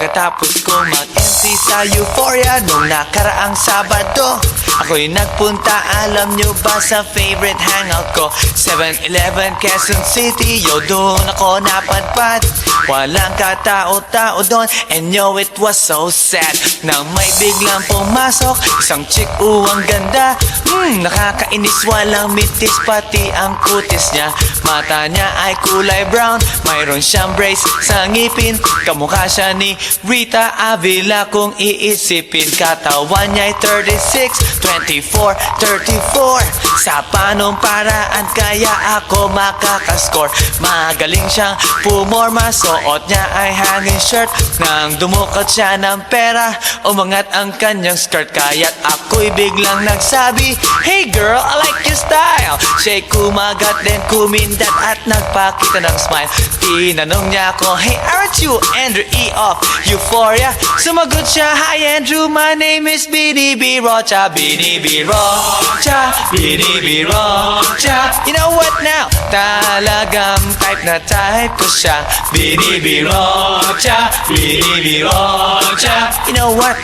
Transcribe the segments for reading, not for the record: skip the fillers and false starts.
pagkatapos kong mag-MC sa Euphoria nung nakaraang Sabado, ako'y nagpunta, alam nyo ba, sa favorite hangout ko, 7-Eleven, Quezon City. Yo, doon ako napadpad, walang katao-tao doon. And yo, it was so sad nang may biglang pumasok isang chick, ang ganda. Nakakainis, walang mitis, pati ang kutis niya. Mata niya ay kulay brown, mayroon siyang brace sa ngipin. Kamukha siya ni Rita Avila kung iisipin. Katawan niya ay 36, 24, 34. Sa panong paraan kaya ako makakascore? Magaling siyang pumorma, suot niya ay hanging shirt. Nang dumukot siya ng pera, umangat ang kanyang skirt. Kaya't ako'y biglang nagsabi, "Hey girl, I like your style." Siya'y kumagat din kumindat at nagpakita ng smile. Tinanong niya ako, "Hey, aren't you Andrew E. of Euphoria?" Sumagot siya, "Hi Andrew, my name is Bini B. Rocha." Bini B. Rocha, Bini B. Rocha. You know what now? Talagang type na type ko siya. Bini B. Rocha, Bini B. Rocha. You know what?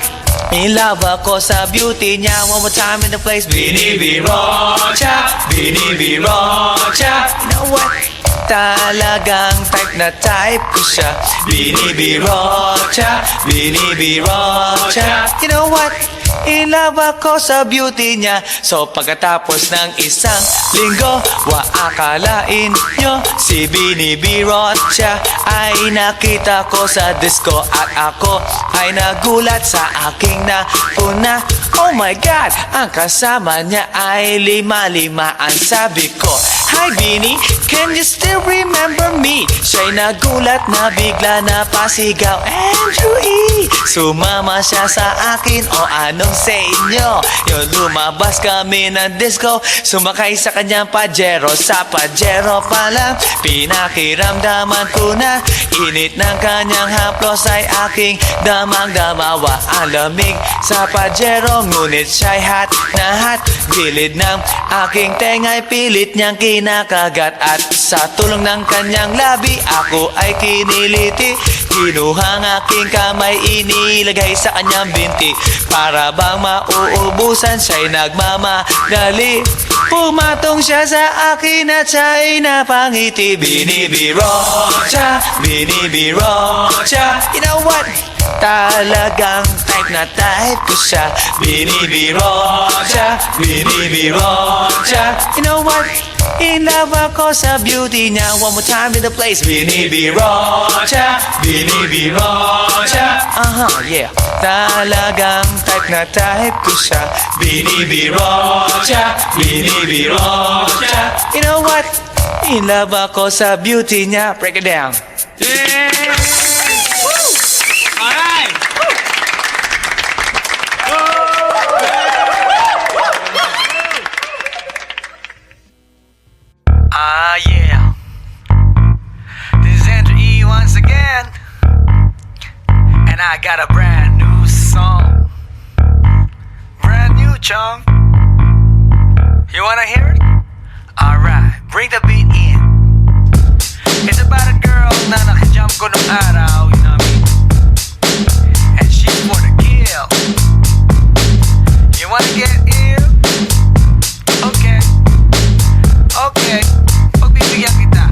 In love ako sa beauty niya. One more time in the place. Bini B. Rocha, Bini B. Rocha. You know what? Talagang type na type ko siya. Bini B. Rocha, Bini B. Rocha. You know what? In love ako sa beauty niya. So pagkatapos ng isang linggo, akalain nyo si Bini B. Rocha ay nakita ko sa disco. At ako ay nagulat sa aking napuna. Oh my God, ang kasama niya ay lima-limaan. Sabi ko, "Hi Bini, can you still remember me?" Siya'y nagulat na bigla na pasigaw, "Andrew E." Sumama siya sa akin, o anong sa inyo? Yung lumabas kami ng disco, sumakay sa kanyang Pajero. Sa Pajero pa lang, pinakiramdaman ko na init ng kanyang haplos ay aking damang-damawa. Ang lamig sa Pajero, ngunit siya'y hot na hot. Gilid ng aking tenga'y pilit niyang kinakagat. At sa tulong ng kanyang labi, ako ay kiniliti. Kinuha ang aking kamay, inilagay sa kanyang binti. Para bang mauubusan, siya'y nagmamadali. Pumatong siya sa akin at siya'y napangiti. Bini B. Rocha, Bini B. Rocha. You know what? Talagang type na type ko siya. Bini B. Rocha, Bini B. Rocha. You know what? In love ako sa beauty niya. One more time in the place. Bini B. Rocha, Bini B. Rocha. Yeah. Talagang type na type ko siya. Bini B. Rocha, Bini B. Rocha. You know what? In love ako sa beauty niya. Break it down. Yeah! Alright! Yeah. This is Andrew E. once again. And I got a brand new song. Brand new, chong. You wanna hear it? Alright, bring the beat in. It's about a girl na nakajump ko nung araw, you know what I mean? And she's for the kill. You wanna get ill? Okay. Okay. Pagbibigyan kita.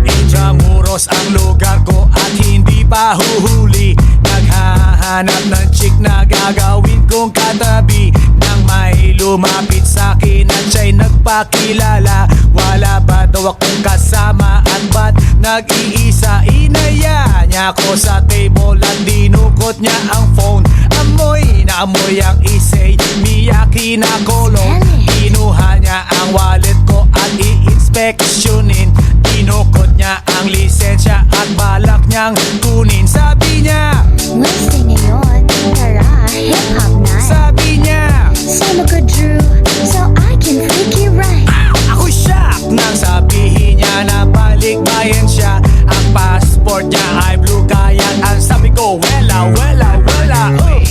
Intramuros ang lugar ko at hindi pa huhuli. Naghahanap ng chick na gagawin kong katabi. Nang may lumapit sa'kin at siya'y nagpakilala. Wala ba daw akong kasama at ba't nag-iisa? Inaya niya ako sa table at dinukot niya ang phone. Amoy na amoy ang isay, Miyaki na kolong. Kinuha niya ang wallet ko at i-inspeksyonin. Dinukot niya ang lisensya at balak niyang kunin. Sabi niya, Wednesday ngayon, tara, hip-hop night. sabi niya, Sama ka Drew, so I can freak you right. ako shock nang sabihin niya na balikbayan siya. Ang passport niya ay blue, kaya't ang sabi ko, wala, wala, wala.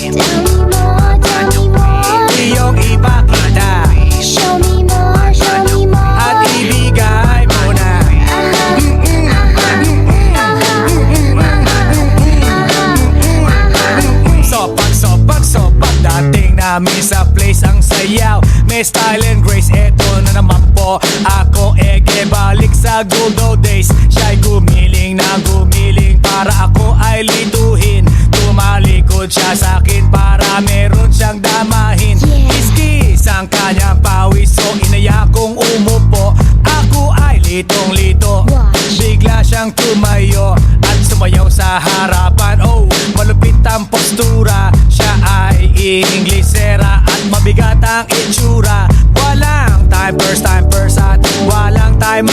Tell me more, Iyong ipakita show me more, show me more. at ibigay mo na. namin sa place ang sayaw. May style and grace, eto na naman po. Ako balik sa good old days. Siya'y gumiling na gumiling para ako ay lituhin. Tumalikod siya sa'kin para meron siyang damahin. Kiskis ang kanyang pawis, so inaya kong umupo. Ako ay litong-lito. Bigla siyang tumayo at sumayaw sa harapan. Oh, malupit ang postura. Siya ay Inglesera at mabigat ang itsura. Walang time first at walang time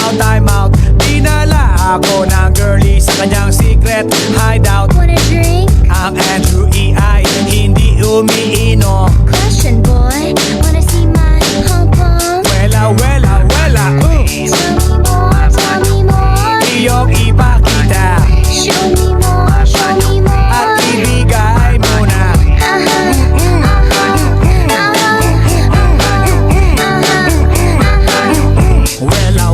out. Dinala ako ng girlie sa kanyang secret hideout. Wanna drink? Ang Andrew E. ay hindi umiinom. Question boy, wanna see my Hong Kong? Wela, Tell me more. iyong ipakita Show me more, show me more. at ibigay mo na. Wela,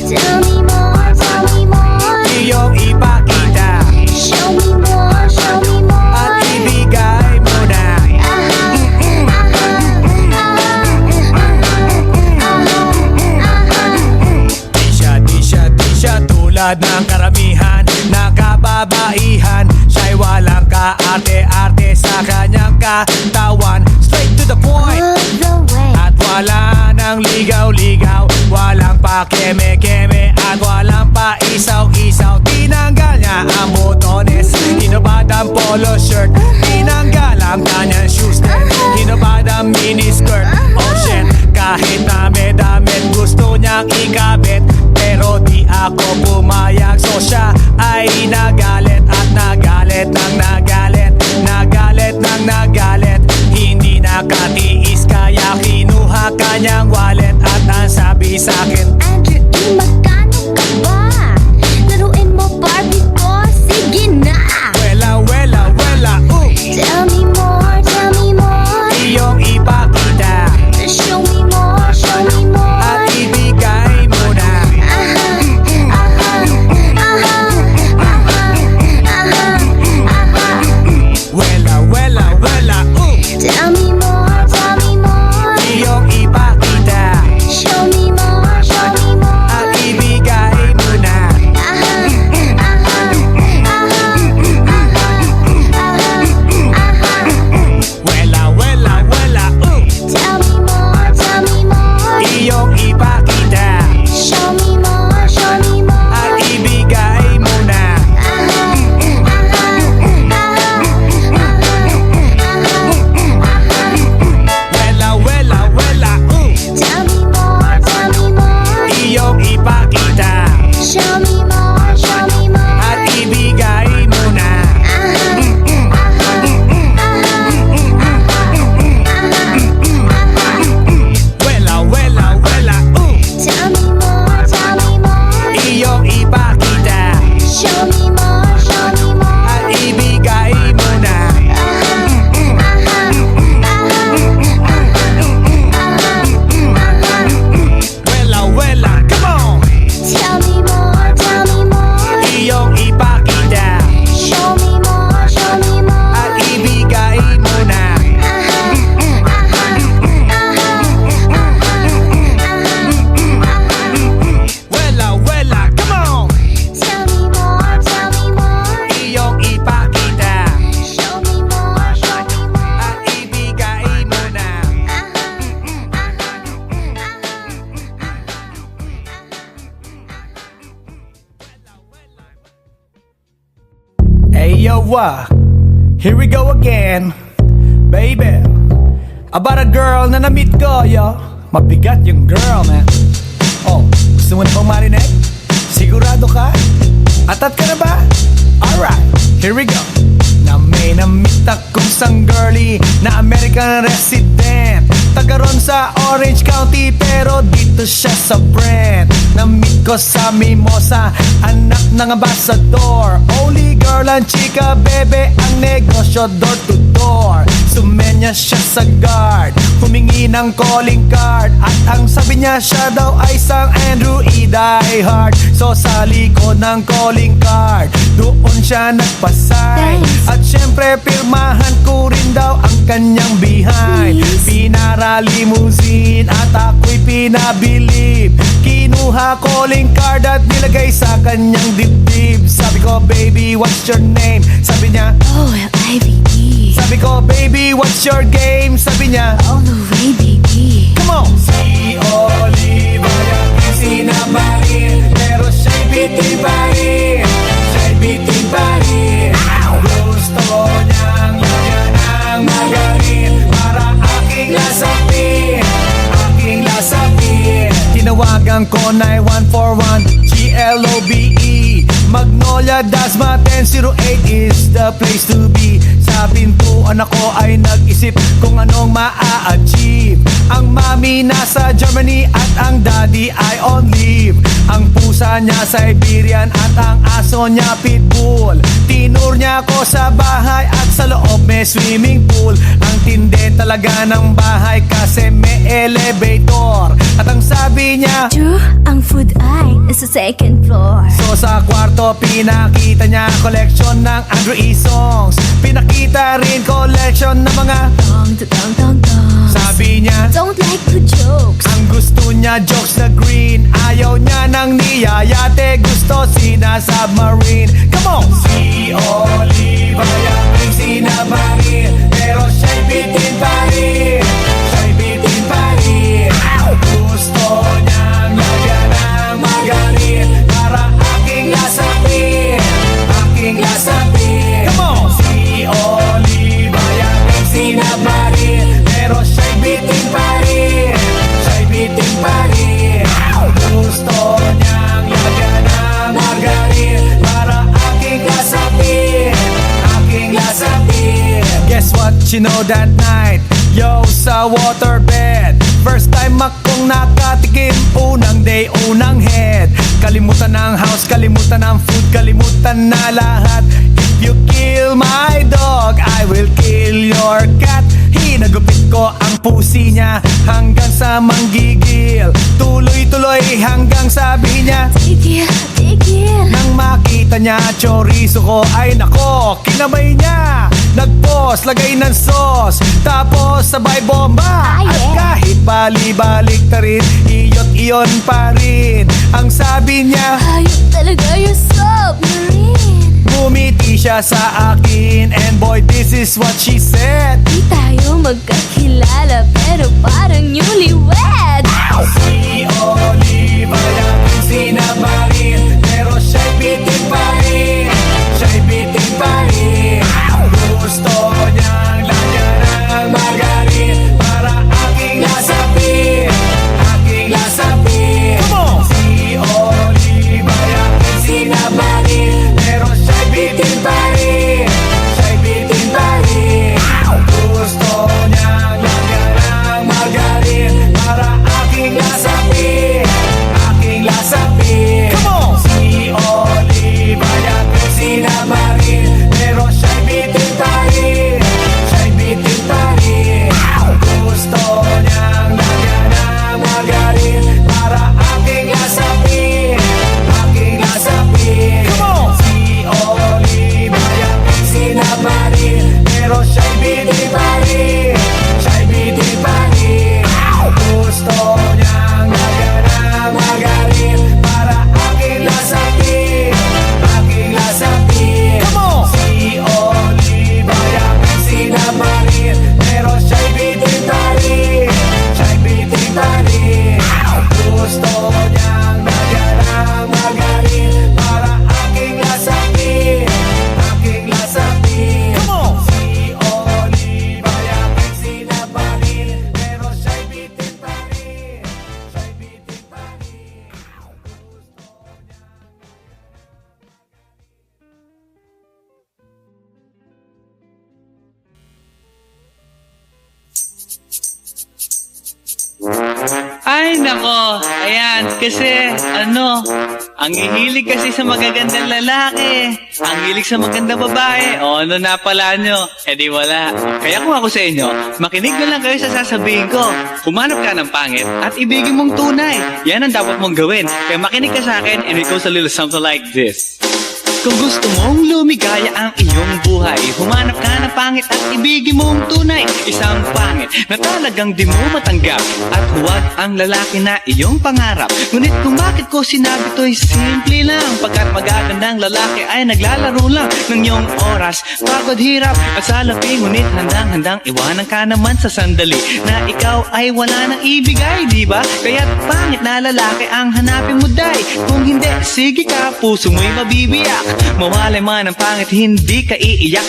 Tell me more. iyong ipakita Show me more, show me more. at ibigay mo na. Di siya tulad ng karamihan na kababaihan. Siya'y walang kaarte-arte sa kanyang katawan. Straight to the point All the way. at wala nang ligaw-ligaw. Walang pa keme-keme at walang pa isaw-isaw. Tinanggal niya ang botones, hinubad ang polo shirt. Tinanggal ang kanyang shoes din, hinubad ang miniskirt. Oh shit, kahit na may damit gusto niyang ikabit, pero di ako pumayag. So siya ay nagalit at nagalit ng nagalit. Nagalit ng nagalit, hindi nakatiis kaya kinuha kanyang wallet. At ang sabi sa'kin, Andrew E, magkano ka ba? Laruin mo Barbie ko, sige na. wela, Tell me more. iyong ipakita Show me more, show me more. at ibigay mo na. Wela, Tell me more. iyong ipakita Show me more, show me more. at ibigay mo na. Wela, Tell me more. iyong ipakita Show me more, show me more. at ibigay mo na. Wela, Tell me more. iyong ipakita Show me more. at ibigay mo na. Wela, Tell me more. iyong ipakita Show me more. at ibigay mo na. Wela, come on! Tell me more. Iyong ipakita Show me more. at ibigay mo na. Wela, come on! Tell me more. Iyong ipakita Show me more. at ibigay mo na. Hey yo, here we go again, baby. About a girl na na-meet ko, yo. Mabigat yung girl, man. Oh, gusto mo na bang marinig? Sigurado ka? Atat ka na ba? Alright, here we go. Na may na-meet akong isang girlie na American resident. Taga ron sa Orange County pero dito siya sa Brent. Na-meet ko sa Mimosa, anak ng ambassador. Only girl and chika, bebe, ang negosyo door to door. Sumenya siya sa guard, humingi ng calling card. At ang sabi niya siya daw ay isang Andrew E. diehard. So sa likod ng calling card, doon siya nagpasay. Thanks. At syempre pirmahan ko rin daw ang kanyang behind. Please. Pinara limousine at ako'y pinabilib. Kinuha calling card at nilagay sa kanyang dibdib. Sabi ko, baby, what's your name? Sabi niya, OLIVE. sabi ko, baby, what's your game? Sabi niya, All the way, baby. come on! Si Olive ay aking sinamarin, pero siya'y bitin pa rin. Siya'y bitin pa rin. Gusto niyang lagyan ng magarin para aking lasapin, aking lasapin. Tinawagan ko 9141 GLOBE Magnolia Dasma 1008 is the place to be. Sa pintuan ako ay nag-isip kung anong maa-achieve. Ang mami nasa Germany at ang daddy ay on leave. Ang pusa niya Siberian at ang aso niya Pitbull. Tinur niya ako sa bahay at sa loob may swimming pool. Ang tindi talaga ng bahay kasi may elevator. At ang sabi niya, True, ang food ay nasa second floor. so sa kwarto pinakita niya collection ng Andrew E. songs. Pinakita rin collection ng mga Dong, dong, dong, dong. sabi niya, Don't like the jokes. ang gusto niya jokes na green. Ayaw niya ng niyayate, gusto sina submarine. Come on! Si Olive ay aking sinamarin, pero siya'y bitin pa rin. Siya'y bitin pa rin. Gusto niyang lagyan ng magarin para aking lasapin, aking lasapin. Come on! Si Olive ay aking sinamarin, pero siya'y bitin pa rin. Siya'y bitin pa rin. Gusto niyang lagyan ng magarin para aking lasapin, aking lasapin. Guess what you know that night? Yo, sa waterbed first time akong nakatikim. Unang day, unang head. Kalimutan ng house, kalimutan ng food, kalimutan na lahat. If you kill my dog, I will kill your cat. Hinagupit ko ang pusi niya hanggang sa manggigil. Tuloy-tuloy hanggang sabi niya, Tigil, tigil. nang makita niya chorizo ko, ay nako, kinamay niya. Nagpos, lagay ng sauce, tapos sabay bomba. Ah, yeah. At kahit bali-balik ta rin, iyot-iyon pa rin. Ang sabi niya, Hayop talaga yung submarine. ngumiti siya sa akin, and boy, this is what she said. Di tayo magkakilala pero parang newlywed. Si Olive ay aking sinamarin, pero siya'y bitin pa rin. Siya'y bitin pa rin. Gusto niyang lagyan ng magarin para aking lasapin, aking lasapin. Si Olive ay aking sinamarin, pero siya'y bitin pa rin. Siya'y bitin pa rin. Gusto niyang lagyan ng magarin para aking lasapin, aking lasapin. Si Olive ay aking sinamarin, pero siya'y bitin pa rin. Siya'y bitin pa rin. Gusto niyang lagyan ng magarin para aking lasapin, aking lasapin. Si Olive ay aking sinamarin, pero siya'y bitin pa rin. Siya'y bitin pa rin. Gusto niyang lagyan ng magarin para aking lasapin, aking lasapin. Si Olive ay aking sinamarin, pero siya'y bitin pa rin. Siya'y bitin pa rin. Gusto niyang lagyan ng magarin para aking lasapin, aking lasapin. Si Olive ay aking sinamarin, pero siya'y bitin pa rin. Siya'y bitin pa rin. Ay, nako. Ayan, kasi, ang hihilig kasi sa magagandang lalaki. Ang hilig sa magandang babae. O, ano na pala nyo? Eh di wala. Kaya kung ako sa inyo, makinig na lang kayo sa sasabihin ko. Humanap ka ng pangit at ibigin mong tunay. Yan ang dapat mong gawin. Kaya makinig ka sa akin and it goes a little something like this. Kung gusto mong lumigaya ang iyong buhay, humanap ka ng pangit at ibigin mong tunay. Isang pangit na talagang di mo matanggap, at huwag ang lalaki na iyong pangarap. Ngunit kung bakit ko sinabi to'y simple lang, pagkat magagandang lalaki ay naglalaro lang ng iyong oras, pagod, hirap at salapi. Ngunit handang-handang iwanan ka naman sa sandali na ikaw ay wala nang ibigay, di ba? Kaya't pangit na lalaki ang hanapin mo, day. Kung hindi, sige ka, puso mo'y mabibiyak. Mawalay man ang pangit, hindi ka iiyak.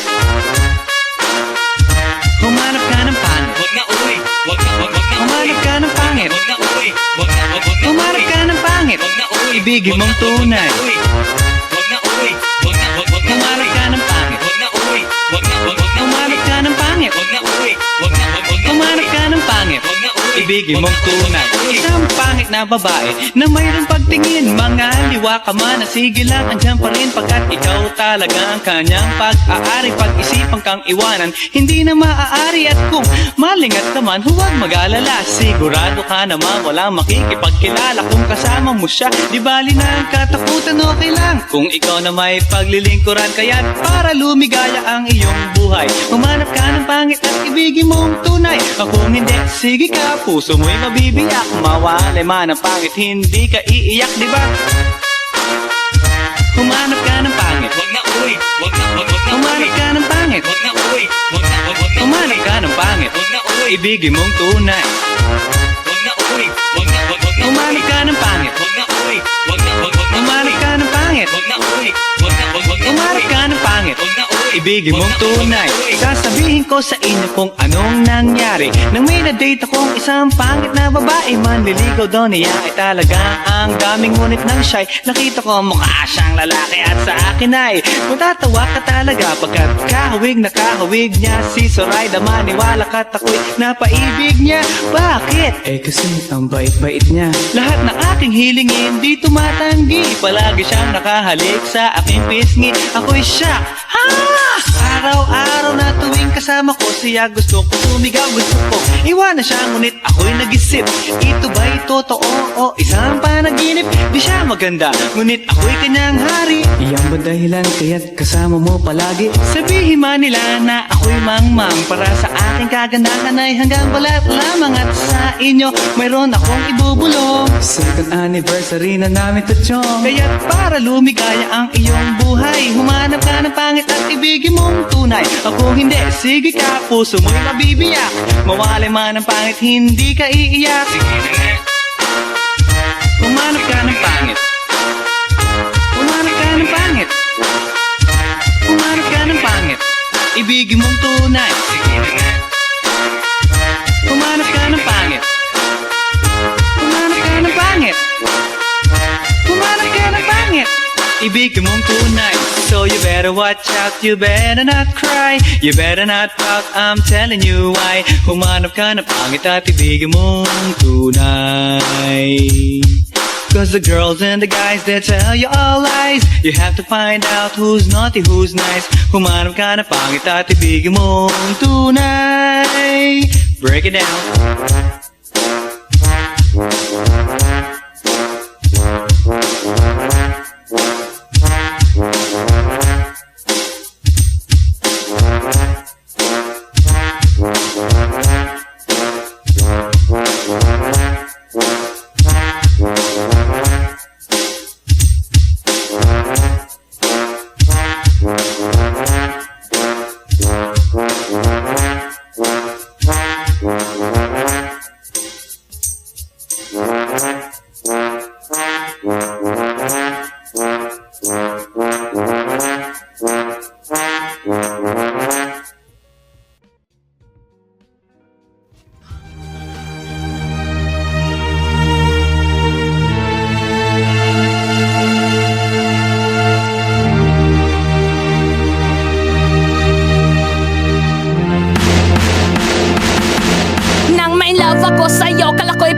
Humanap ka ng pangit, Wag na uwi, wag na humanap ka ng pangit, Wag na uwi, wag na humanap ka ng pangit, Wag na uwi, ibigin mong tunay. Wag na uwi, wag na Humanap ka ng pangit, Wag na uwi, wag na humanap ka ng pangit, Wag na uwi, wag na humanap ka ng pangit, Wag na uwi, ibigin mong tunay. Isang pangit na babae na mayroong pagtingin, mga liwa ka man, sige lang, andyan pa rin, pagkat ikaw talaga ang kanyang pag-aari. Pag-isipan kang iwanan, hindi na maaari. At kung malingat ka man, huwag mag-alala, sigurado ka naman walang makikipagkilala. Kung kasama mo siya, di bali na ang katakutan, okay lang kung ikaw na may paglilingkuran. Kaya't para lumigaya ang iyong buhay, humanap ka ng pangit at ibigin mong tunay. Kung hindi, sige ka, puso mo'y mabibiyak. Mawalay man ang pangit, hindi ka iiyak, di ba? Humanap ka ng pangit, Wag na uwi, wag na humanap ka ng pangit, Wag na uwi, wag na humanap ka ng pangit, Wag na uwi, ibigin mong tunay. wag na uwi, wag na Humanap ka ng pangit, Wag na uwi, wag na humanap ka ng pangit, Wag na uwi, wag na humanap ka ng pangit, Wag na uwi, ibigin mong tunay. Sasabihin ko sa inyo kung anong nangyari nang may na-date akong isang pangit na babae. Manliligaw daw niya ay talaga ang daming, ngunit nang siya'y nakita ko mukha siyang lalaki, at sa akin ay matatawa ka talaga, pagkat kahawig na kahawig niya si Zoraida. Maniwala ka't ako'y napaibig niya. Bakit? Eh kasi ang bait-bait niya. Lahat ng aking hilingin di tumatanggi, palagi siyang nakahalik sa aking pisngi. Ako'y shock, ha! Araw-araw na tuwing kasama ko siya, gusto ko sumigaw, gusto ko iwanan siya, ngunit ako'y nag-isip, ito ba'y totoo o isang panaginip? Di siya maganda, ngunit ako'y kanyang hari. Iyan ba dahilan kaya't kasama mo palagi? Sabihin man nila na ako'y mangmang, para sa aking kagandahan ay hanggang balat lamang. At sa inyo mayroon akong ibubulong, second anniversary na namin to, chong. Kaya't para lumigaya ang iyong buhay, humanap ka ng pangit at ibigin mong tunay. Kung hindi, sige ka, puso mo'y mabibiyak. Mawalay man ang pangit, hindi ka iiyak. Sige na nga. Humanap ka ng pangit, humanap ka ng pangit, humanap ka ng pangit, ibigin mong tunay. Sige na nga. Humanap ka ng pangit, humanap ka ng pangit, humanap ka ng pangit, ibigin mong tunay. So you better watch out, you better not cry, you better not pout, I'm telling you why. Humanap ka ng pangit at ibigin mong tunay. Cause the girls and the guys, they tell you all lies. You have to find out who's naughty, who's nice. Humanap ka ng pangit at ibigin mong tunay. Break it down.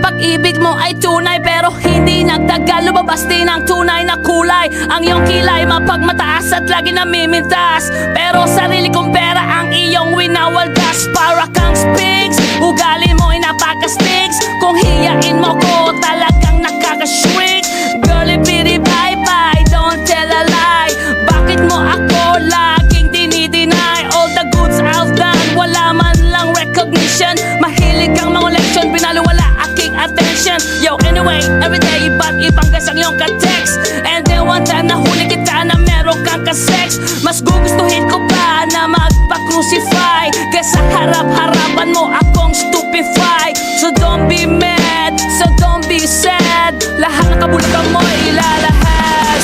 pag-ibig mo ay tunay, pero hindi nagtagal, lumabas din ang tunay na kulay. Ang iyong kilay mapagmataas at lagi namimintas, pero sarili kong pera ang iyong winawaldas. Para kang Spigs, ugali mo'y napaka-Stigs. Kung hiyain mo ko, talagang nakaka-shrink. Girlie, pity, bye-bye, don't tell a lie. Bakit connection. Yo, anyway, everyday iba't ibang gas ang iyong ka-text. And then one time nahuli kita na meron kang ka-sex. Mas gugustuhin ko pa na magpa-crucify kaysa harap-harapan mo akong stupefy. So don't be mad, so don't be sad. Lahat ng kabulukan mo ilalahad.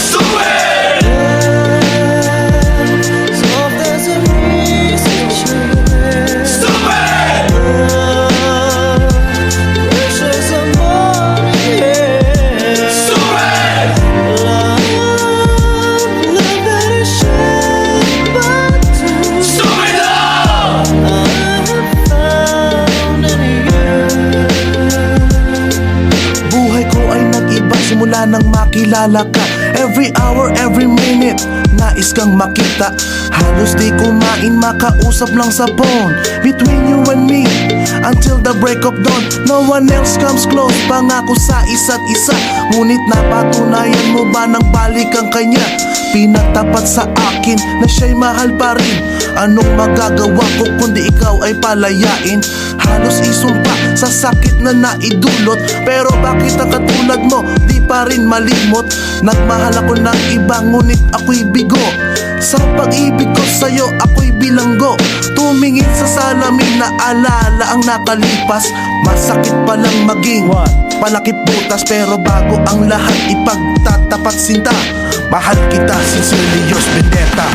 Buhay ko ay nag-iba simula nang makilala ka. Every hour, every minute, nais kang makita. Halos di kumain, makausap lang sa phone. Between you and me, until the break of dawn. No one else comes close, pangako sa isa't isa. Ngunit napatunayan mo ba ng balik ang kanya? Pinagtapat sa akin na siya'y mahal pa rin. Anong magagawa ko kundi ikaw ay palayain? Halos isumpa sa sakit na naidulot. Pero bakit ang katulad mo di pa rin malimot? Nagmahal ako ng iba ngunit ako'y bigo. Sa pag-ibig ko sa'yo ako'y bilanggo. Tumingin sa salamin na alala ang nakalipas. Masakit palang maging palakip butas. Pero bago ang lahat ipagtatapat sinta. Mahal kita, sincerely yours, Vendetta.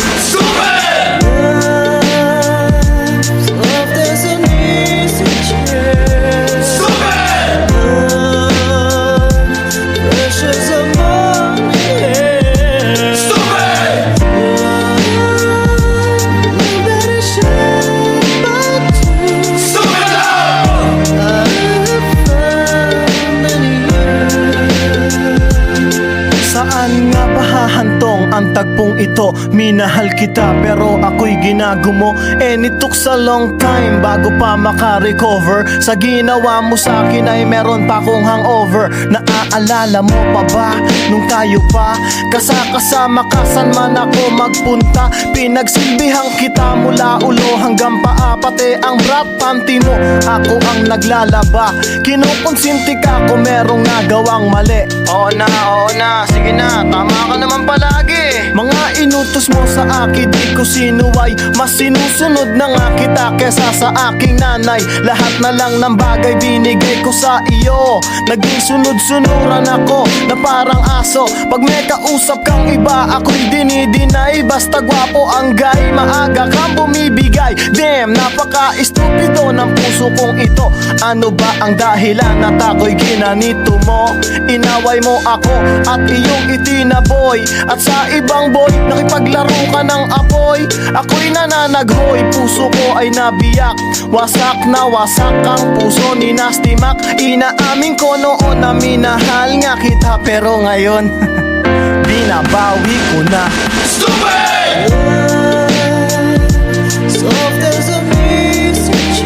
Saan nga ba hahantong ang tagpong ito? Minahal kita pero ako'y ginagumo. And it took a long time bago pa makarecover. Sa ginawa mo sa akin ay meron pa akong hangover. Naaalala mo pa ba nung tayo pa kasama ka saan man ako magpunta? Pinagsilbihan kita mula ulo hanggang paa. Pati ang bra panty mo ako ang naglalaba. Kinukonsinti ka kung merong nagawang mali. Oo na, sige na, tama ka naman palagi. Mga inutos mo sa akin di ko sinuway. Mas sinusunod na nga kita kesa sa aking nanay. Lahat na lang ng bagay binigay ko sa iyo. Naging sunod-sunuran ako na parang aso. Pag may kausap kang iba ako'y dinidinay. Basta gwapo ang guy, maaga kang bumibigay. Damn, napaka-estupido ng puso kong ito. Ano ba ang dahilan at ako'y ginanito mo? Inaway mo ako at iyong itinaboy. At sa ibang boy, nakipaglaro ka ng apoy. Ako'y nananaghoy, puso ko ay nabiyak. Wasak na wasak ang puso ni Nasty Mac. Inaamin ko noon na minahal nga kita. Pero ngayon, binabawi ko na. Soft as a message.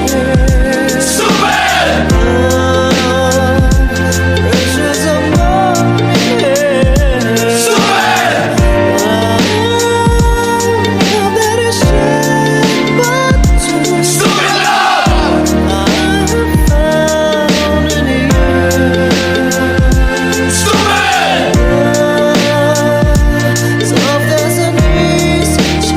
Precious among Soft as a message.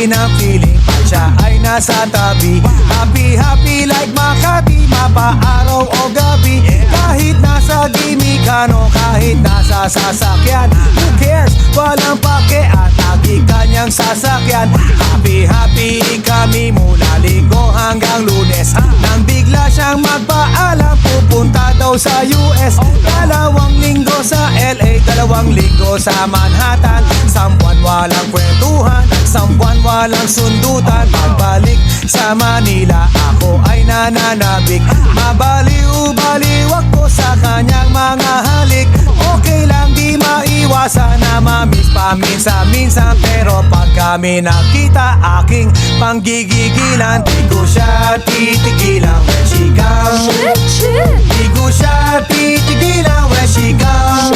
din ang feeling pag siya ay nasa tabi. Happy, happy like Makati, mapaaraw o gabi. Kahit nasa gimikano, kahit nasa sasakyan, who cares? Walang pake at lagi kanyang sasakyan. Happy, happy kami mula Linggo hanggang Lunes. Nang bigla siyang magpaalam, pupunta daw sa US. 2 linggo sa LA, 2 linggo sa Manhattan. Sambuan walang kwentuhan, sambuan walang sundutan. Pagbalik sa Manila, ako ay nananabik. Mabaliw-baliw ako sa kanyang mga halik. Okay lang, di maiwasan na mamiss paminsan-minsan. Pero pag kami nakita, aking panggigigilan. Di ko siya titigilan when she comes. Di ko siya titigilan when she comes.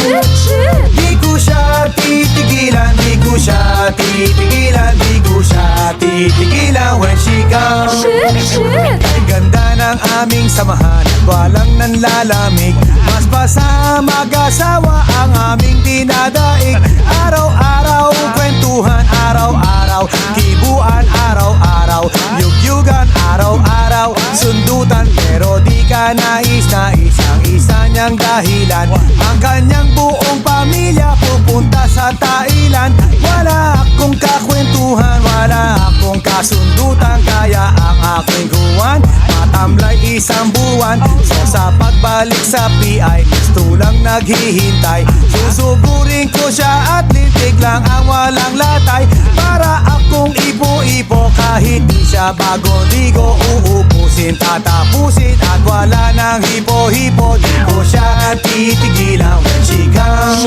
Di ko siya titigilan, di ko siya titigilan, di ko siya titigilan when she comes. Ay ganda ng aming samahan at walang nanlalamig. Mas basa mag-asawa ang aming dinadaig. Araw-araw kwentuhan, araw-araw kibuan, araw-araw yugyugan, araw-araw sundutan. Pero di ka nais-nais ang isa niyang dahilan. Ang kanyang buong pamilya pupunta sa Thailand. Wala akong kakwentuhan, wala akong kasundutan. Kaya ang aking kuwan matamlay 1 buwan. So sa pagbalik sa PI, gusto lang naghihintay. Susugurin ko siya at lintik lang ang walang latay. Para akong ipo-ipo kahit di siya bagong ligo. Uubusin, tatapusin at wala nang hipo-hipo. Di ko siya titigilan when she comes.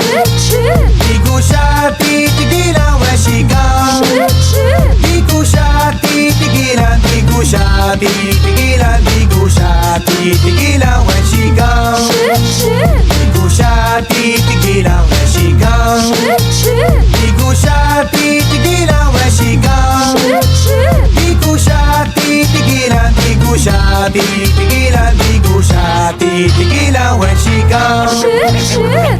Di ko siya titigilan when she comes. Di ko siya titigilan, di ko siya titigilan, di ko siya titigilan when she comes. Di ko siya titigilan when she comes. Di ko siya titigilan when she comes. Di ko siya titigilan, di ko siya titigilan, di ko siya titigilan when she comes.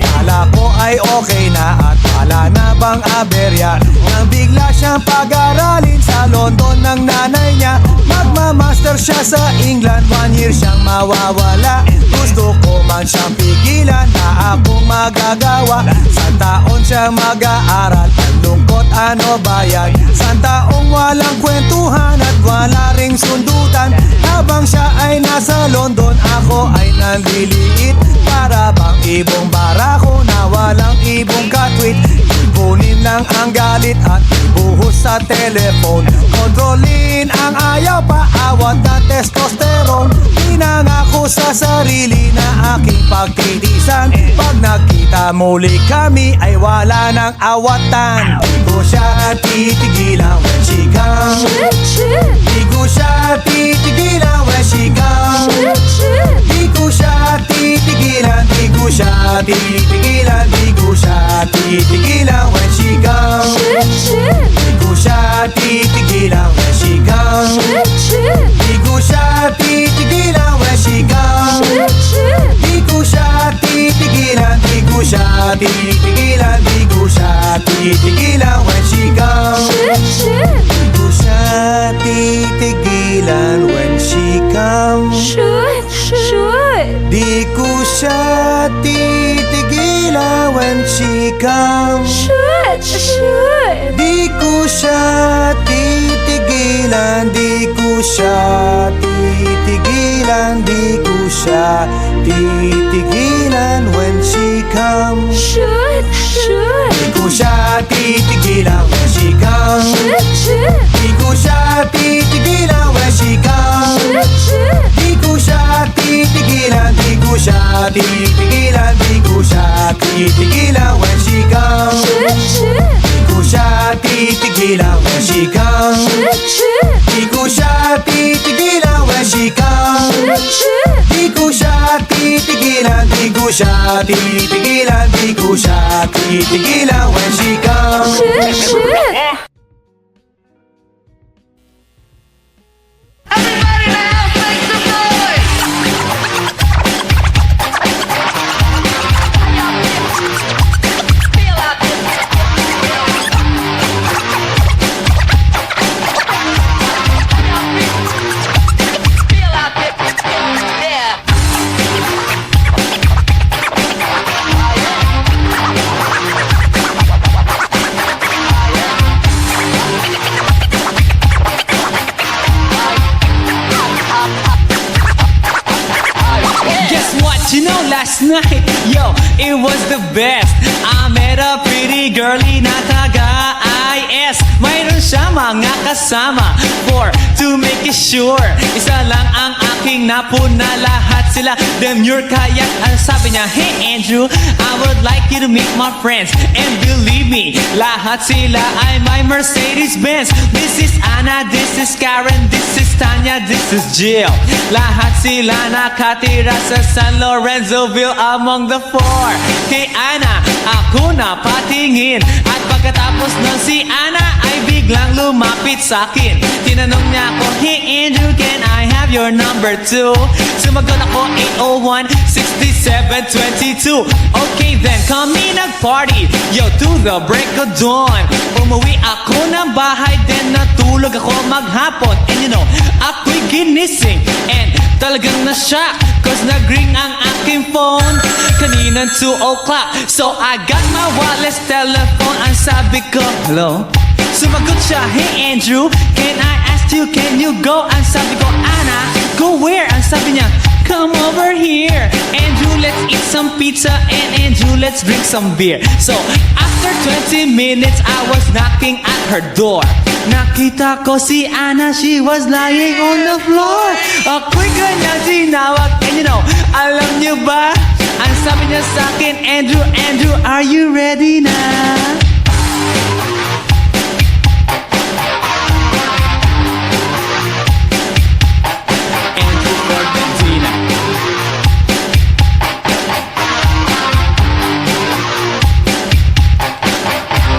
Kala ko ay okay na at wala na bang aberya. Nang bigla siyang pag-aralin sa London ng nanay niya. Magmamaster siya sa England, 1 year siyang mawawala. Gusto ko man siyang pigilan, na akong magagawa. Sa taon siya mag-aaral, ang lungkot ano ba yan? Sa taong walang kwentuhan at wala ring sundutan. Habang siya ay nasa London, ako ay nanliliit. Para bang ibong barako na walang ibong katwit. Ipunin lang ang galit at ibuhos sa telephone. Kontrolin ang ayaw, paawat na testosterone. Pinangako sa sarili na aking pagtitisan. Pag nakita muli kami ay wala nang awatan. Di ko siya titigilan when she comes. Di ko siya titigilan when she comes. Di ko siya titigilan, di ko siya titigilan, di ko siya titigilan when she comes. Di ko siya titigilan when she comes. Di ko siya titigilan when she comes. Di ko siya titigilan, di ko siya titigilan, di ko siya titigilan when she comes. Di ko siya titigilan when she comes. Di ko siya titigilan when she comes. Di ko siya titigilan, di ko siya titigilan, di ko siya titigilan when she comes. Di ko siya titigilan when she comes. Di ko siya titigilan when she comes. Di ko siya titigilan, di ko siya titigilan, di ko siya titigilan when she comes. Di ko siya titigilan when she comes. Di ko siya titigilan when she comes. Di ko siya titigilan, di ko siya titigilan, di ko siya titigilan when she comes. last night, yo, it was the best. I met a pretty girlie na taga-IS. Mayroon siya mga kasama for to make it sure. Isa lang ang aking napuna, lahat sila demure. Kaya ang sabi niya, hey Andrew, I would like you to meet my friends. And believe me, lahat sila ay my Mercedes-Benz. This is Anna, this is Karen, this is Tanya, this is Jill. Lahat sila nakatira sa San Lorenzoville among the four. Kay Ana, ako na patingin. At pagkatapos ng si Ana ay biglang lumapit sa akin. Tinanong niya ako, hey Andrew, can I have your number too? Sumagot ako, 801-6722. Okay then, kami nag-party, yo, to the break of dawn. Umuwi ako ng bahay, then natulog ako maghapon. And you know, ako'y ginising and talagang na-shock, cause nag-ring ang aking phone kaninang 2 o'clock. So I got my wireless telephone. Ang sabi ko, hello? Sumagot siya, hey Andrew, can I ask you, can you go? Ang sabi ko, Anna, go where? Ang sabi niya, come over here. Andrew, let's eat some pizza, and Andrew, let's drink some beer. So after 20 minutes, I was knocking at her door. Nakita ko si Anna, she was lying on the floor. Ako'y kanyang tinawag, and you know, alam niyo ba? Ang sabi niya sa akin, Andrew, Andrew, are you ready na? Andrew Ford Medina.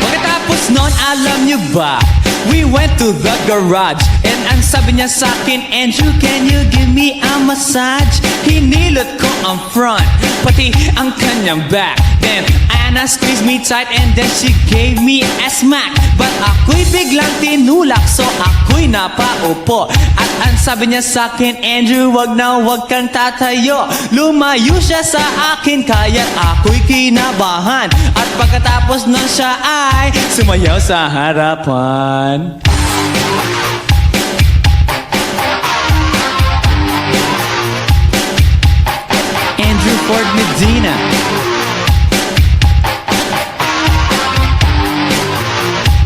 Pagkatapos nun, alam niyo ba? We went to the garage, and ang sabi niya sa akin, Andrew, can you give me a massage? Hinilot ko ang front, pati ang kanyang back. Then Anna squeezed me tight, and then she gave me a smack. But ako'y biglang tinulak, so ako'y napaupo. At ang sabi niya sa akin, Andrew, wag na wag kang tatayo. Lumayo siya sa akin, kaya't ako'y kinabahan. At pagkatapos nun siya ay sumayaw sa harapan. Andrew Ford Medina.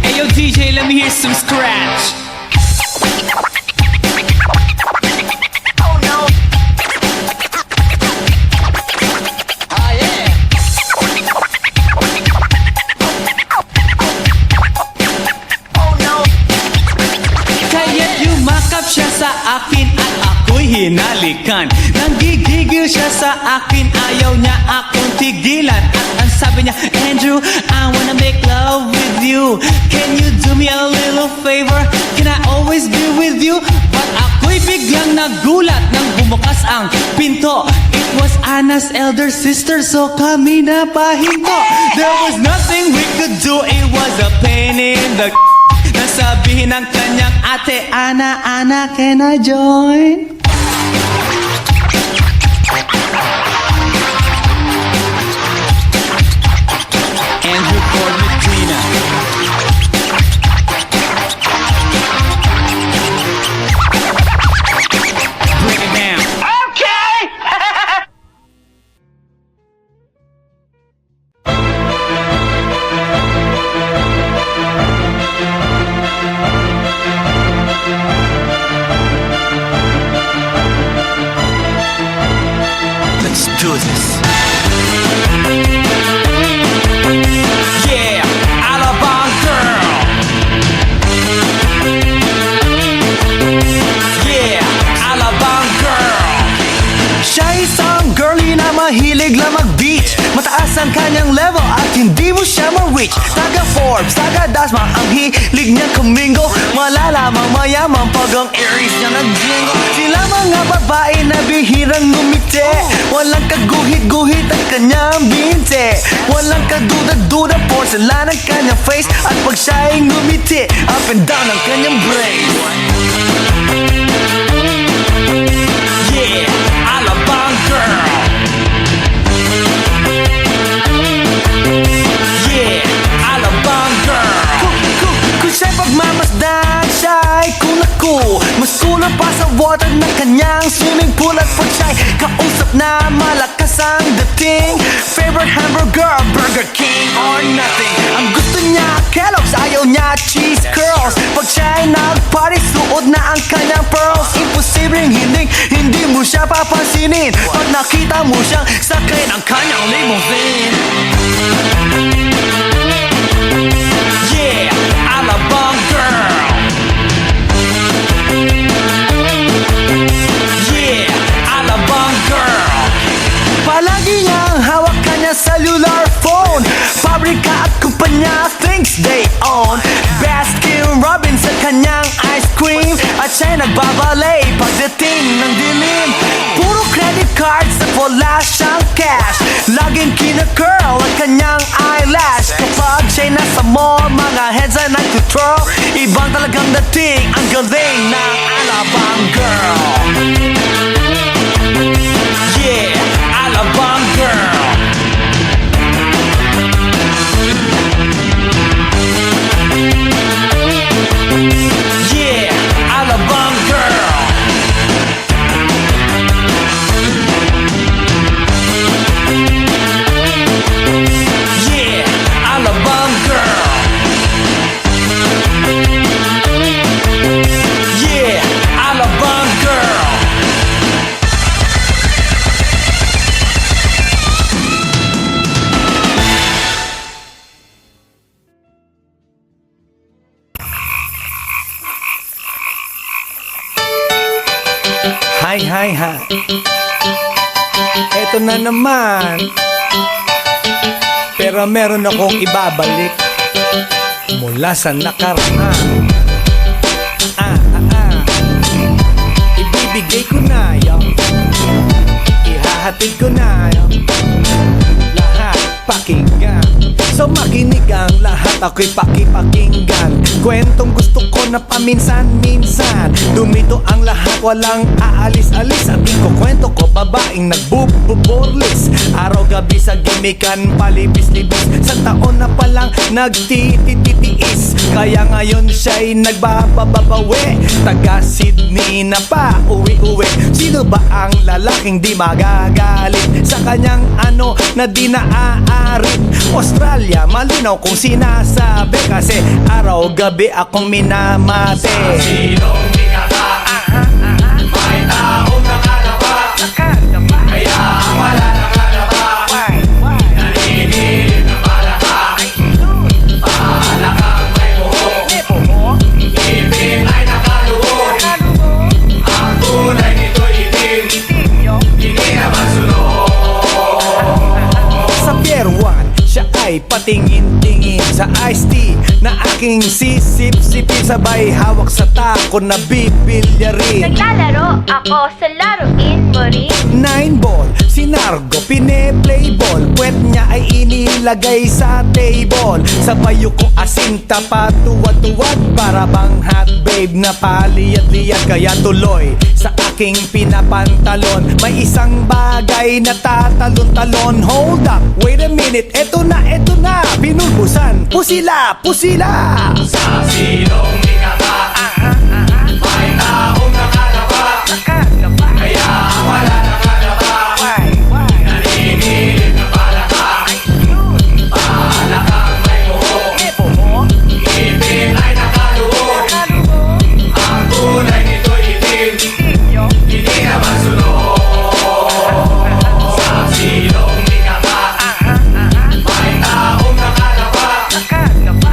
Hey yo DJ, let me hear some scratch. Siya sa akin at ako'y hinalikan. Nanggigigil siya sa akin, ayaw niya akong tigilan. At ang sabi niya, Andrew, I wanna make love with you. Can you do me a little favor? Can I always be with you? But ako'y biglang nagulat nang bumukas ang pinto. It was Anna's elder sister, so kami na pahinto. There was nothing we could do, it was a pain in the nasabihin ng kanyang ate, Anna, Anna, can I join? Andrew Ford Medina. Break it down. Okay! Let's do this. Yeah, Alabang girl. Yeah, Alabang girl. Siya isang girlie na mahilig lang mag-beach. Mataas ang kanyang level at hindi mo siya ma-reach. Taga Forbes, taga Dasma, ang hilig niya kumingo. Malalamang mayaman pag ang Aries niya nag-jingo. Sila mga babae na bihirang ngumiti. Walang kaguhit-guhit ang kanyang binte. Walang kaduda-duda, porcelain ang kanyang face. At pag siya ay ngumiti, up and down ang kanyang brain. Yeah, Alabang girl. Yeah, Alabang girl. Kung siya'y pagmamasdan, siya'y kung naku. Mas kulot pa sa water ng kanyang swimming pool at putsyay kausap na malakas ang dating. Favorite hamburger, Burger King or nothing. Ang gusto niya Kellogg's, ayaw niya cheese curls. Pag siya'y nag-party, suot na ang kanyang pearls. Imposibleng hindi mo siya papansinin pag nakita mo siyang sakay ng kanyang limousine. Yeah, Alabang girl. Yeah, Alabang girl. Palagi niyang hawak kanya cellular phone. Pabrika at kumpanya thinks they own. Baskin Robbins sa kanyang ice cream. At siya'y nagbabalay pagdating ng dilim. Puro credit cards at wala siyang cash. Laging kina-curl ang kanyang eyelash. Kapag siya'y nasa mall, mga heads ay nag-control. Ibang talagang dating, ang galing ng Alabang girl. Yeah, Alabang girl. Yeah, Alabang girl. Yeah, Alabang girl. Yeah, Alabang girl. Hi. Eto na naman. Pero meron akong ibabalik mula sa nakaraan. Ibibigay ko na yun. Ihahatid ko na yun. Lahat pakinggan. So makinig ang lahat, ako'y pakipakinggan. Kwentong gusto ko na paminsan-minsan. Dumito ang lahat, walang aalis-alis. At ikukwento ko, babaeng nagbububorlis. Araw-gabi sa gimikan, palibis-libis. Sa taon na palang nagtititiis. Kaya ngayon siya'y nagbababawi. Taga Sydney na pa, uwi-uwi. Sino ba ang lalaking di magagalit sa kanyang ano na di naaarit? Australia, malinaw kung sinasabi. Kasi araw-gabi akong minamate. Sinong minata? May taong nakalaba. Kaya ang wala nakalaba. Naninilip na palaka. Palakang may buhok. Ipin ay nakaluhok. Ang kulay nito'y itim. Hindi naman sunod. Sa Pier 1, siya ay patingin-tingin sa iced tea na aking sisip-sipin. Sabay hawak sa tako na bibilyarin. Naglalaro ako sa laruin mo rin. 9-ball, si Nargo pine-play ball. Puwet niya ay inilagay sa table. Sabay ko asin tapat, tuwad-tuwad. Para bang hot babe na paliyat-liyat. Kaya tuloy sa aking pinapantalon may isang bagay na tatalon-talon. Hold up, wait a minute, eto na, pinulbusan, pusila. Sa sinong minata? May taong nakalaba. Kaya ang wala nakalaba. Naninilip na palaka. Palakang may buhok. Ipin ay nakaluhok. Ang kulay nito'y itim. Hindi naman sunod. Sa sinong minata? May taong nakalaba.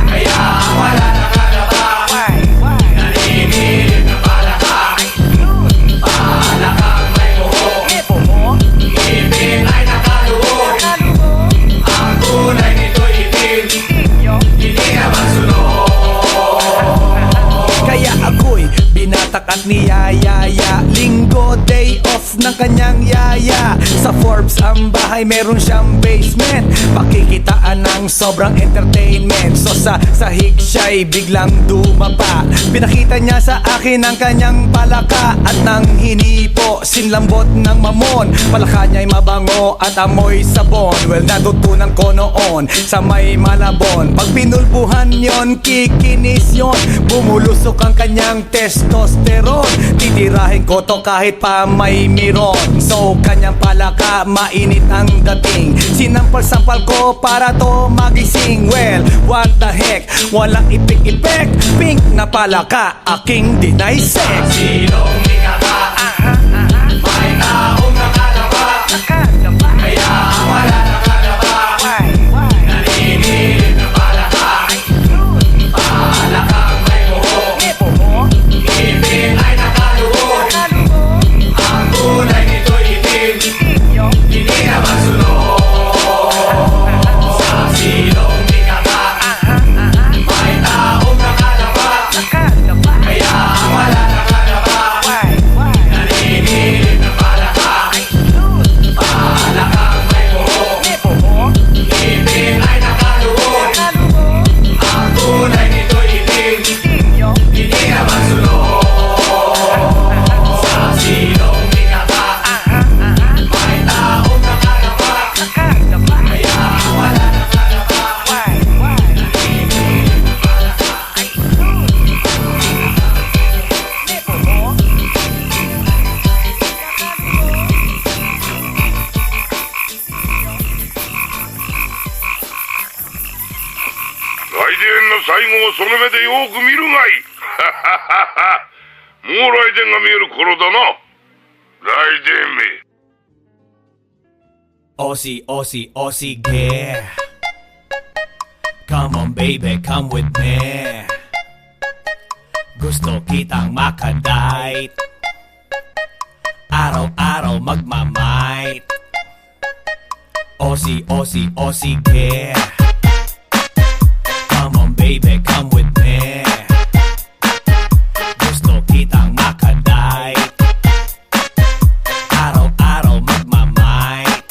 Kaya ang wala nakalaba. Naninilip na palaka. Palakang may buhok. Ipin ay nakaluhok. Ang kulay nito'y itim. Hindi naman sunod. Kaya ako'y binatak at niyayaya. Linggo, day off ng kanyang yaya. Sa Forbes ang bahay meron siyang basement, pakikitaan ng sobrang entertainment. So sa sahig siya'y biglang dumapa. Pinakita niya sa akin ang kanyang palaka at nang hinipo, sinlambot ng mamon. Palaka niya'y mabango at amoy sabon. Well, natutunan ko noon sa may Malabon. Pag pinulbuhan yon, kikinis yon, bumulusok ang kanyang testosterone. Titirahin ko to kahit pa may miron. So kanyang palaka, mainit ang dating. Sinampal-sampal ko para to magising. Well, what the heck, walang ipik-ipek. Pink na palaka, aking dinaysek. Silong ikaka, may taong nakalaba, kaya wala nakalaba. Naninilip na palaka, palakang may buhok, ngipin ay nakaluhod. Ang kulay nito'y itim, hindi naman sunog. Sa silong ikaka, may taong nakalaba, kaya wala nakalaba. Naninilip na palaka, palakang may buhok, ngipin ay nakaluhod. Ang kulay nito'y itim, hindi naman sunog. Sa silong ikaka, may taong nakalaba, kaya wala nakalaba. Naninilip na palaka. Aussie, Aussie, Aussie, yeah. Come on baby, come with me. Gusto kitang makadite, araw-araw magmamight. Aussie, Aussie, Aussie, yeah. Come on baby, come with me. Gusto kitang makadite, araw-araw magmamight.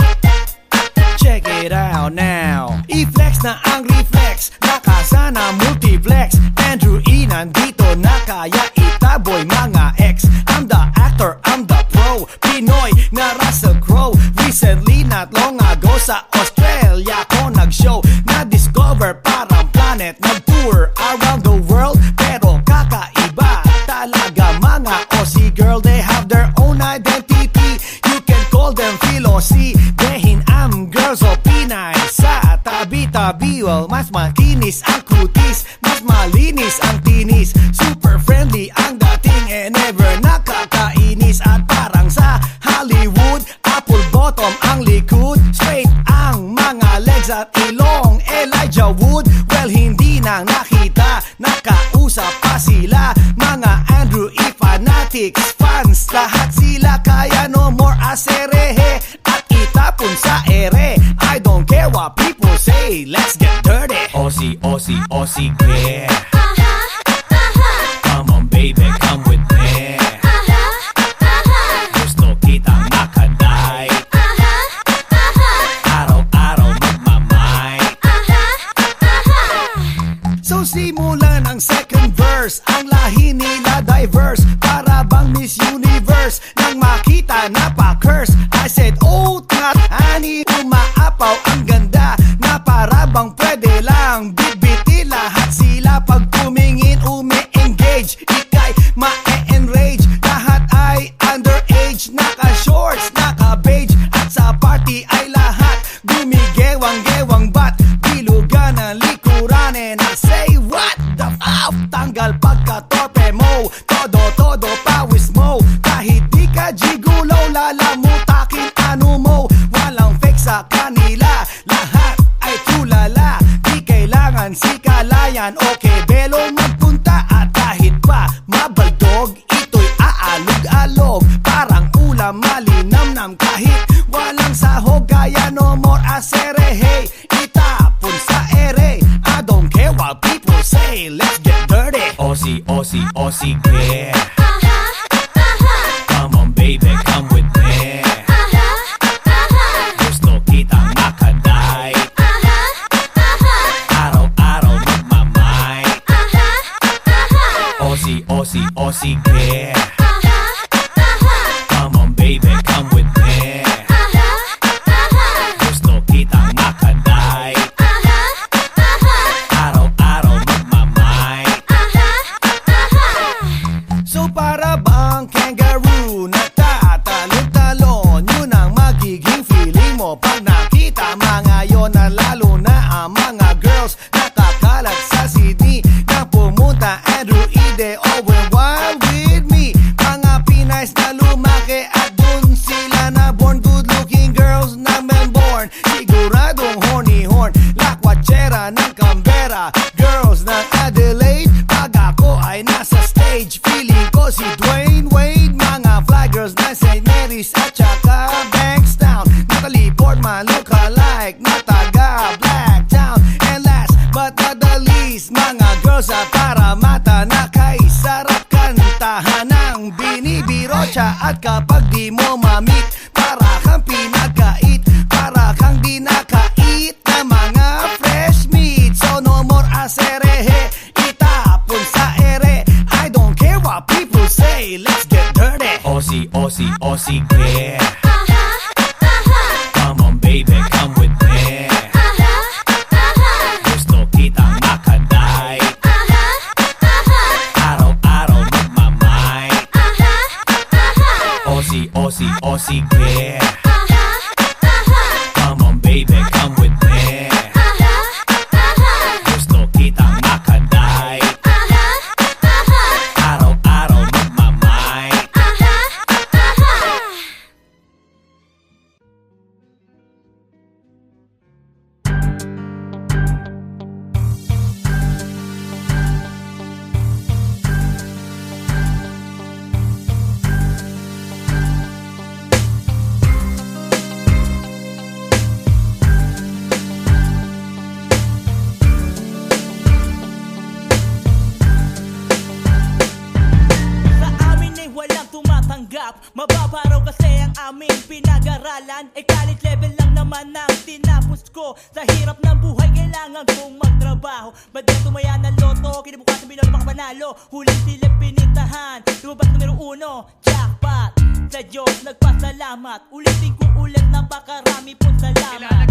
Check it out now. I-flex na ang reflex, nakasana multiplex. Andrew E nandito na kaya itaboy mga ex. I'm the actor, I'm the pro, Pinoy na Russell Crowe. Recently, not long ago sa Australia ko nag-show. Na-discover parang planet, nag-tour around the world. Pero kakaiba talaga mga Aussie girl. They have their own identity, you can call them Philosi. Dehin am girls o Pinay sa tabi-tabi. Well, mas makinis ang kutis, mas malinis ang tinis. Super friendly ang dating and never nakakainis. At parang sa Hollywood, apple bottom ang likod, straight ang mga legs at ilong. Elijah Wood, well hindi na nakita, nakausap pa sila. Mga Andrew E fanatics, fans, lahat sila. Kaya no more aserehe at itapon sa ere. I don't care what people say, let's get dirty. Aussie, Aussie, Aussie, yeah. Come on baby, come with me. Gusto kitang makadite, araw-araw magmamight. So simulan ang second verse, ang lahi nila diverse. Para bang Miss Universe, nang makita na pa-curse. I said, oh, not honey, umaapaw ang ganda. Na para bang pwede lang bitbiti lahat sila. Pag tumingin, umi-engage, ikay ma-enrage. Lahat ay underage, naka-shorts, naka-beige. At sa party ay lahat gumigewang-gewang. Ba't bilugan ang likuran? And I say, what the f***? Tanggal pagka-torpe mo, todo-todo pawis mo. Kahit di ka gigulaw, lalamutakin ano mo. Walang fake sa kanila, lahat ay tulala. Di kailangan si kalayan, okay belo magpunta. At kahit pa mabaldog, ito'y aalog-alog. Parang ulam malinamnam kahit walang sahog. Kaya no more aserehe, itapon sa ere. I don't care what people say, let's get dirty. Aussie, Aussie, Aussie, yeah. Come on baby, come with me. o sige. Come on baby, come with me. Gusto kitang makaday. Araw-araw magmamay. So para bang kangaroo na tatalon-talon, yun ang magiging feeling mo pag nakita mga yon, na lalo na ang mga girls nakakalat sa Sydney na pumunta Andrew Ide over wild with me. Mga Pinays na lumaki at dun sila na born, good looking girls na Melbourne, siguradong horny-horn, lakwachera ng Canberra, girls ng Adelaide. Pag ako ay nasa stage, feeling ko si Dwayne Wade. Mga fly girls na St. Mary's at saka Bankstown, nakaliport man look-alike na taga Blacktown. And last but not the least, mga girls sa Parramatta na kay sarap kantahan ng binibiro siya. At kapag di mo ma-meet, para kang pinagkait, para kang di nakait na mga fresh meat. So no more aserehe, itapon sa ere. I don't care what people say, let's get dirty. O sige. Come on baby, come with me. Gusto kitang makaday. Araw-araw magmamay. O sige. Come on baby, come with me. Gusto kitang makaday. Araw-araw magmamay. Sa amin ay walang tumatanggap, mababa raw kasi ang aming pinag-aralan. Eh college level lang naman ang tinapos ko. Sa hirap ng buhay kailangan kong magtrabaho. Ba't di tumaya ng loto, kinabukasan binalo makapanalo. Huling silip pinitahan, lumabas numero 1, jackpot. Sa Diyos nagpasalamat, ulitin ko ulit, napakarami pong salamat.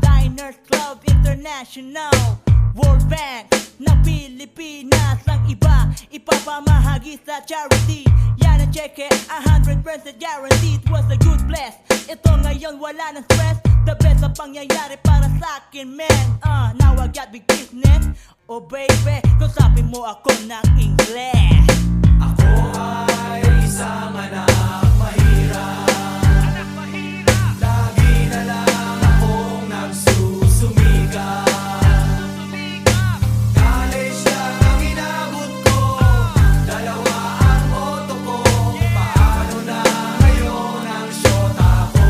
Diners Club International, World Bank ng Pilipinas, ang iba ipapamahagi sa charity. Yan ang cheque, 100% guaranteed. Was a good bless, ito ngayon wala ng stress. The best ang pangyayari para sa akin, man. Now I got big business. Oh baby, kusapin mo ako ng Ingles. Ako ay isang anak mahirap. Lagi na lang akong nagsusumikap. College lang ang inabot ko, dalawa ang auto ko. Paano na ngayon ang syota ko?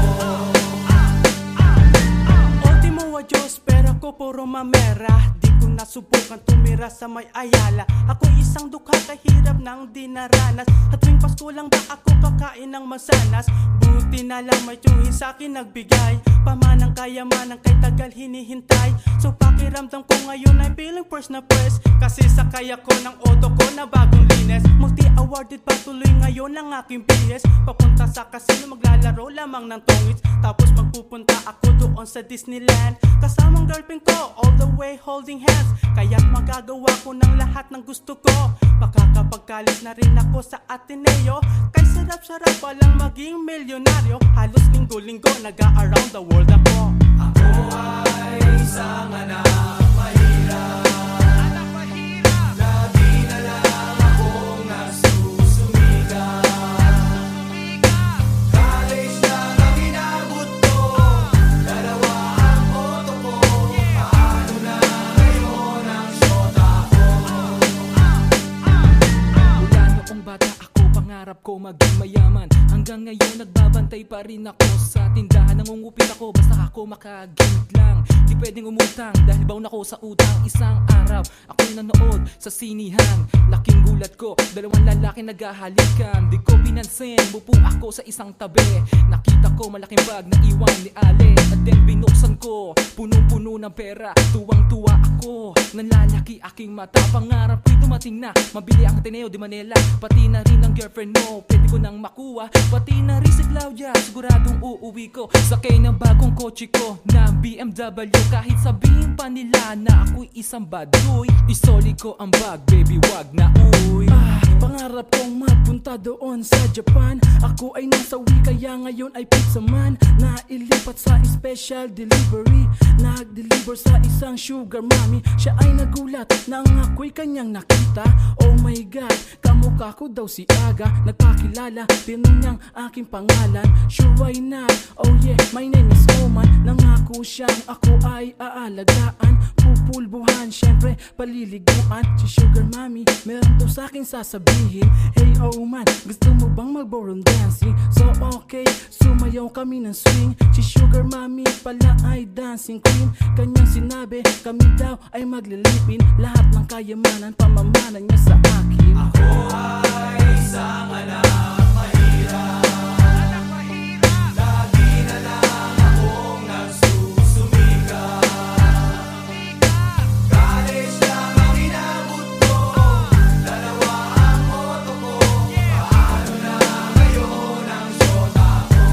Ultimo wa Diyos, pera ko puro mamera. Di ko nasubukan tumira sa may Ayala. Ako'y isang dukha kahirap nang dinaranas. At tuwing Pasko lang ba ako kakain ng mansanas? Buti na lang may tiyuhin sa'kin nagbigay. Pamanang kayamanang kay tagal hinihintay. So pakiramdam ko ngayon ay feeling first na press. Kasi sakay ako ng auto ko na bagong linis. Multi-awarded patuloy ngayon ang aking PS. Papunta sa casino maglalaro lamang ng tongits. Tapos magpupunta ako doon sa Disneyland. Kasamang girlfriend ko all the way holding hands. Kaya't magagawa ko ng lahat ng gusto ko. Makakapagkalis na rin ako sa Ateneo. Kay sarap-sarap palang maging milyonaryo. Halos linggo-linggo naga-around the world ako. Ako ay isang anak mahirap. Lagi na lang akong nagsusumikap. College lang ang inabot ko, dalawa ang auto ko. Paano na ngayon ang syota ko? Mula noong bata ako, pangarap ko maging mayaman. Hanggang ngayon nagbabantay pa rin ako sa tindahan. Nangungupit ako basta ako makagimik lang. Di pwedeng umutang dahil baon ako sa utang. Isang araw ako'y nanood sa sinihan. Laking gulat ko, dalawang lalaki naghahalikan. Di ko pinansin, bupo ako sa isang tabi. Nakita ko malaking bag na iwan ni Ale. At then binuksan ko, punong-puno ng pera. Tuwang-tuwa ako, nanlalaki aking mata. Pangarap ko'y dumating na, mabili ang Ateneo de Manila. Pati na rin ang girlfriend mo, pwede ko nang makuha. Pati na rin si Claudia, siguradong uuwi ko. Sakay ng bagong kotse ko na BMW. Kahit sabihin pa nila na ako'y isang baduy, isoli ko ang bag, baby wag na uy. Pangarap kong mapunta doon sa Japan. Ako ay nasawi kaya ngayon ay pizza man. Nailipat sa special delivery, nag-deliver sa isang sugar mommy. Siya ay nagulat nang ako'y kanyang nakita. Oh my God, kamukha ko daw si Aga. Nagpakilala, tinong niyang aking pangalan. Sure why not, oh yeah, my name is Oman. Nangako siyang ako ay aalagaan, pupulbuhan, syempre paliliguan. Si sugar mommy, meron daw sa'king sasabihin. Hey Oman, gusto mo bang mag-ballroom dancing? So okay, sumayaw kami ng swing. Si sugar mommy pala ay dancing queen. Kanyang sinabi, kami daw ay maglilipin. Lahat ng kayamanan, pamamanan niya sa akin. Ako ay isang anak mahirap. Lagi na lang akong nagsusumikap. College lang ang inabot ko, dalawa ang moto ko. Paano na ngayon ang syota ko?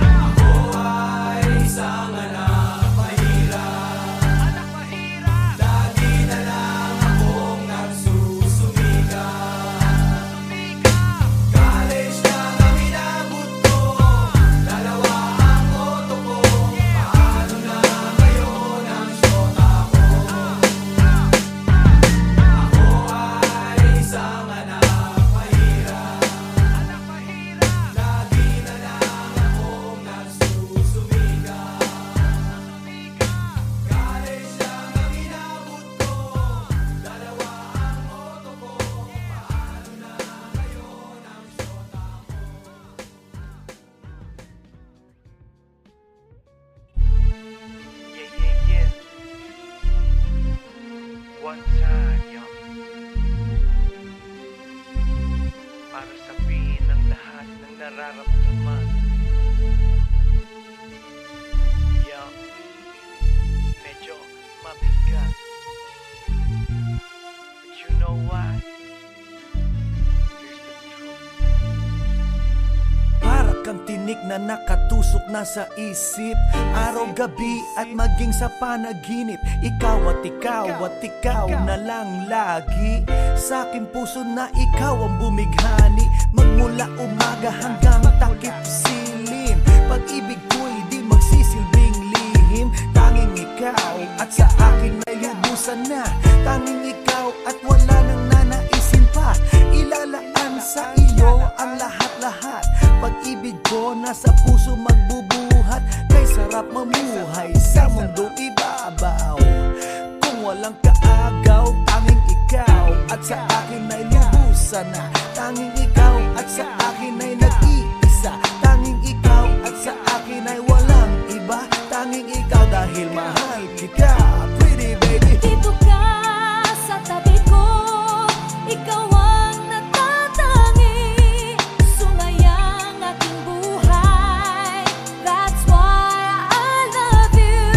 Ako ay isang anak mahirap. Lagi na lang akong nagsusumikap. College lang ang inabot ko, dalawa ang moto ko. Paano na ngayon ang syota ko? Ako ay isang anak mahirap. Lagi na lang akong nagsusumikap. College lang ang inabot ko, dalawa ang moto ko. Paano na ngayon ang syota ko? Yeah. One time, yo. Para sabihin ang lahat ng nararamdaman. Yo. Medyo mabigat. But you know why? Here's the truth. Para kang tinik na nakatusok na sa isip, araw-gabi at maging sa panaginip. Ikaw na lang lagi sa aking puso, na ikaw ang bumighani. Magmula umaga hanggang takip silim, pag-ibig ko'y di magsisilbing lihim. Tanging ikaw at sa akin may lubusan na. Tanging ikaw at wala nang nanaisin pa. Ilalaan sa iyo ang lahat-lahat. Pag-ibig ko nasa puso magbubuhat. Kay sarap mamuhay sa mundong ibabaw. Kung walang kaagaw, tanging ikaw at sa akin ay lubusan na. Tanging ikaw at sa akin ay nag-iisa. Tanging ikaw at sa akin ay walang iba. Tanging ikaw dahil mahal kita, pretty baby. Dito ka sa tabi ko, ikaw ang natatangi. Sumayang aking buhay, that's why I love you.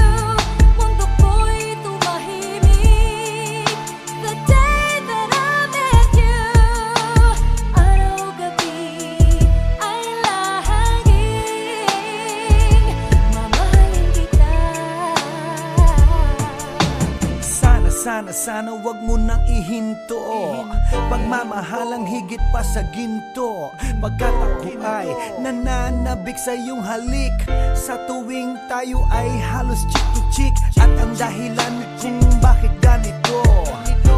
Mundo ko'y tumahimik the day that I met you. Araw-gabi ay lahaging mamahalin kita. Sana wag mo nang ihinto. Pagmamahalang higit pa sa ginto. Pagkat ako ay nananabik sa iyong halik. Sa tuwing tayo ay halos chick to chick. At ang dahilan kung bakit ganito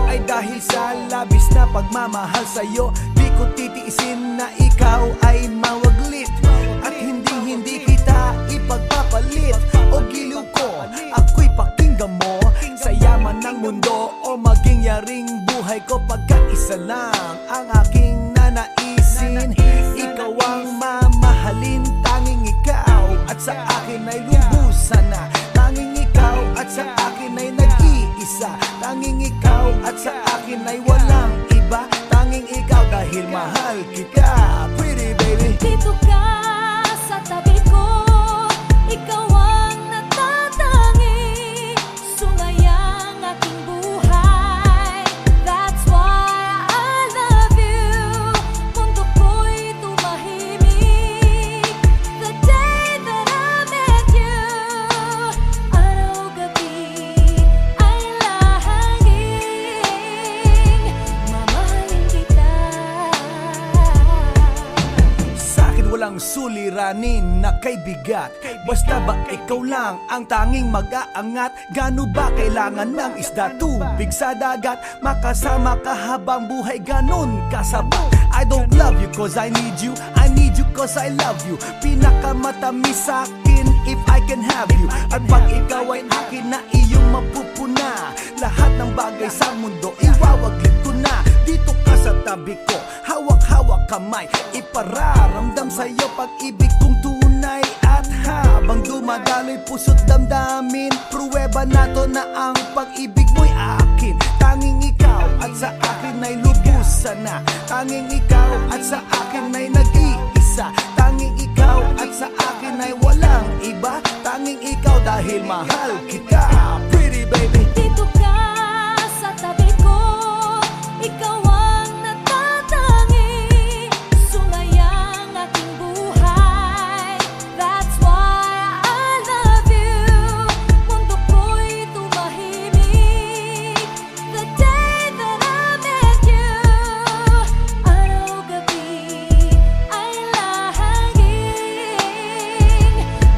ay dahil sa labis na pagmamahal sa'yo. Di ko titiisin na ikaw ay mawaglit. At hindi kita ipagpapalit. O giliw ko, ako'y pakinggan mo. Sa yaman ng mundo o maging yaring buhay ko, pagkat isa lang ang aking nanaisin. Ikaw ang mamahalin, tanging ikaw at sa akin ay lubusan na. Tanging ikaw at sa akin ay nag-iisa. nag-iisa. Tanging ikaw at sa akin ay walang iba. Tanging ikaw dahil mahal kita, pretty baby. Dito ka sa tabi ko, ikaw ang natatangi. Sumayang aking buhay, that's why I love you. Mundo ko'y tumahimik the day that I met you. Araw gabi ay lahangin, mamahalin kita. Sa'kin walang suliranin na kay bigat. Basta ba ikaw lang ang tanging mag-aangat? Gano ba kailangan ng isda, tubig sa dagat? Makasama ka habang buhay, ganon kasabat. I don't love you cause I need you, I need you cause I love you. Pinakamatamis sa'kin if I can have you. At pag ikaw ay akin na iyong mapupuna, lahat ng bagay sa mundo iwawaglit ko na. Dito ka sa tabi ko, hawak-hawak kamay, ipararamdam sa'yo pag-ibig kong tunay. At habang dumadaloy puso't damdamin, pruweba na to na ang pag-ibig mo'y akin. Tanging ikaw at sa akin ay lubusan na. Tanging ikaw at sa akin ay nag-iisa. Tanging ikaw at sa akin ay walang iba. Tanging ikaw dahil mahal kita, pretty baby. Dito ka sa tabi ko, ikaw ang natatangi. Sumayang aking buhay, that's why I love you. Mundo ko'y tumahimik the day that I met you. Araw gabi ay lahangin,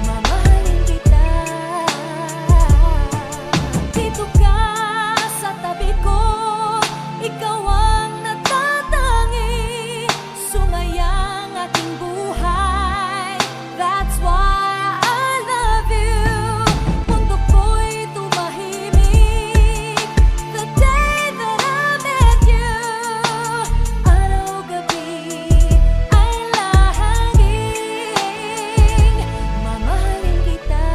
mamahalin kita. Dito ka sa tabi ko, ikaw ang natatangi. Sumayang aking buhay, that's why I love you. Mundo ko'y tumahimik the day that I met you. Araw gabi ay lahangin, mamahalin kita.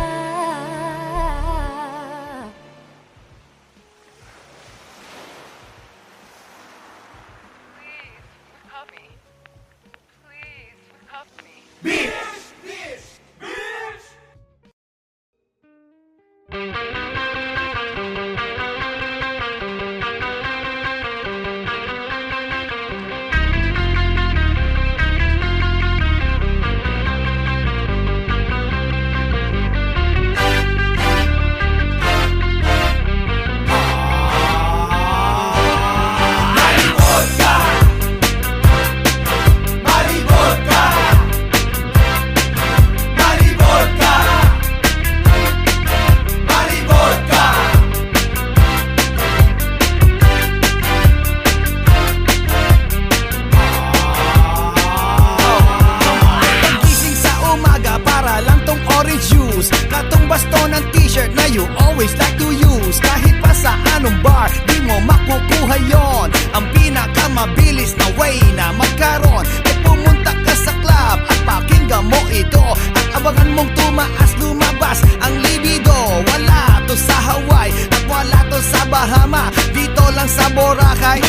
Gising sa umaga para lang tong orange juice. Katong baston ng t-shirt na you always like to use. Kahit pa sa anong bar, di mo makukuha yon. Ang pinakamabilis na way na magkaroon ay pumunta ka sa club at pakinggan mo ito. At abangan mong tumaas, lumabas ang libido. Wala to sa Hawaii at wala to sa Bahama. Dito lang sa Boracay.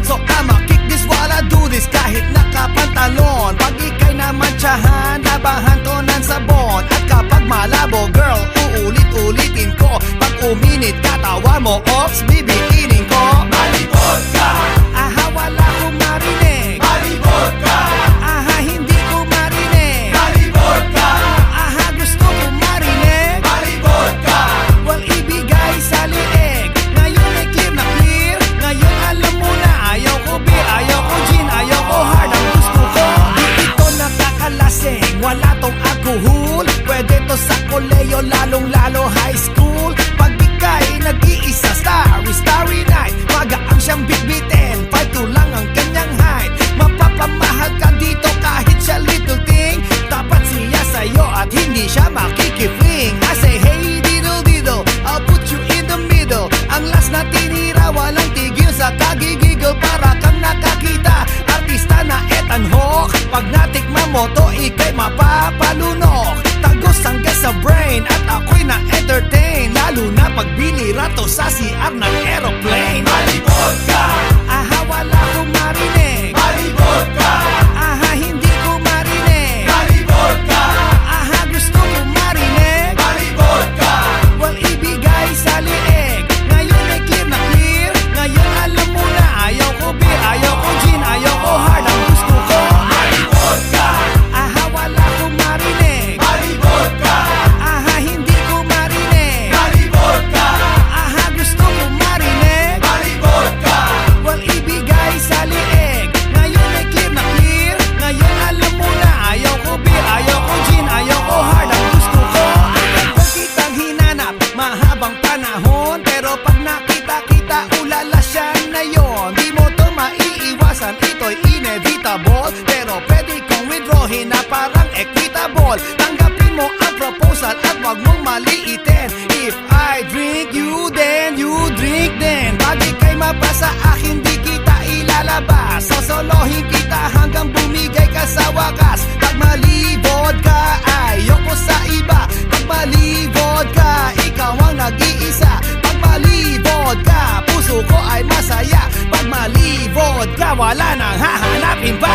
So I'ma kick this while I do this. Kahit nakapantalon, pag ikay namantsahan, labahan to ng sabon. At kapag malabo, girl, uulit-ulitin ko. Pag uminit, katawan mo, ops, bibiinin ko. Malibot ka! Aha, wala kong marinig. Malibot ka! Aha, hindi ko marinig. Malibot ka! Aha, gusto ko marinig. Malibot ka! Well, ibigay sa liig. Ngayon ay clear na clear. Ngayon alam mo na, ayaw ko beer, ayaw ko gin, ayaw ko hard. Ang gusto ko, di ito nakakalasing. Wala tong alcohol. Pwede to sa koleyo, lalong-lalo high school. Pag ikay nag-iisa, starry night. Magaang siyang bitbitin, 5'2" lang ang kanyang height. Mapapamahal ka dito kahit siya little thing. Dapat siya sa'yo at hindi siya makikifling. I say hey diddle, I'll put you in the middle. Ang last na tinira, walang tigil sa kagigigil. Para kang nakakita, artista na etanhok. Pag natikman mo to, ikay mapapalunok. Tagos hanggang sa brain at ako'y na-entertain. Lalo na kapag binira to sa CR ng aeroplane. Malibot ka, Aha, wala kong marinig. malibot ka, Aha, hindi ko marinig. malibot ka, Aha, gusto ko marinig. malibot ka, Well, ibigay sa liig. Ngayon ay clear na clear. Ngayon alam mo na ayaw ko beer, ayaw ko gin, ayaw ko hard. Ang gusto ko malibot ka, aha, wala kong marinig. malibot ka, Aha, hindi ko marinig. malibot ka, Aha, gusto ko marinig. malibot ka, Well, ibigay sa liig. Ngayon ay clear na clear. Ngayon alam mo na ayaw ko beer, ayaw ko gin, ayaw ko hard. Ang gusto ko kung kitang hinanap mahabang panahon. Pero pag nakita-kita, ulala siya na yon. Di mo to maiiwasan, ito'y inevitable. Pero pwede kong withdrawin na parang equitable. Tanggapin mo ang proposal at wag mong maliitin. If I drink you, then you drink din. Pag ika'y mabasa, akin di kita ilalabas. Sosolohin kita hanggang bumigay ka sa wakas. Pag malibod ka, ayoko sa iba. Pag malibod ka, ikaw ang nag-iisa. Pag malibod ka, puso ko ay masaya. Pag malibod ka, wala nang hahanapin pa.